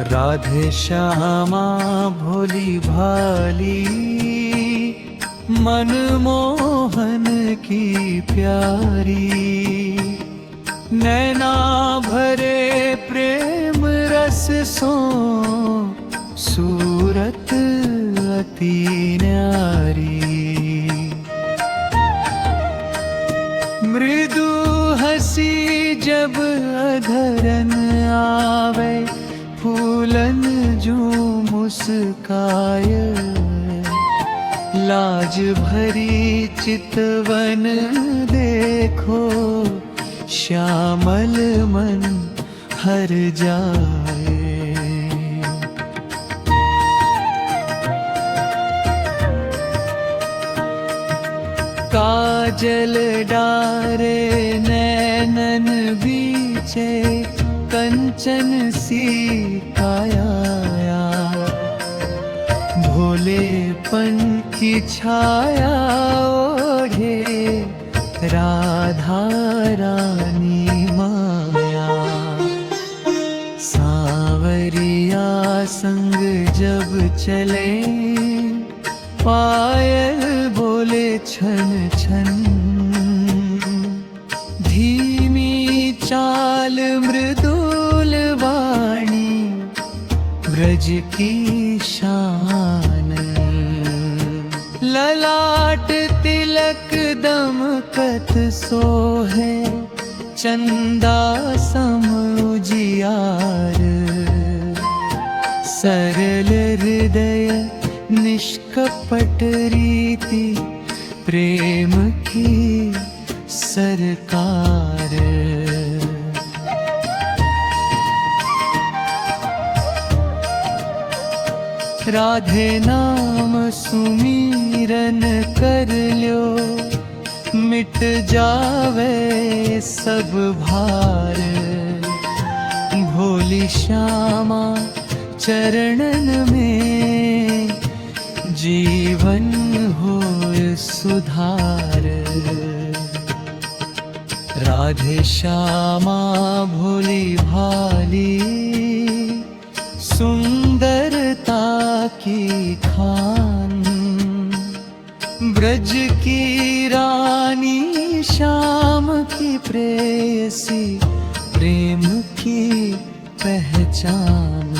राधे श्यामा भोली भाली, मनमोहन की प्यारी। नैना भरे प्रेम रस सो, सूरत अति न्यारी। मृदु हसी जब अधरन आवे, फूलन जो मुस्काय। लाज भरी चितवन देखो, श्यामल मन हर जाए। काजल डारे नैनन बीचे, कंचन सी काया। भोलेपन की छाया ओढ़े, राधा रानी माया। सांवरिया संग जब चले, पायल बोले छन छन। धीमी चाल मृदुल वाणी, ब्रज की शान। ललाट तिलक दमकत सोहे, चंदा सम उजियार। सरल हृदय निष्कपट रीति, प्रेम की सरकार। राधे नाम सुमीरन कर ल्यो, मिट जावे सब भार। भोली श्यामा चरणन में, जीवन होय सुधार। राधे श्यामा भोली भाली, सुंदरता की खान। ब्रज की रानी श्याम की प्रेयसी, प्रेम की पहचान।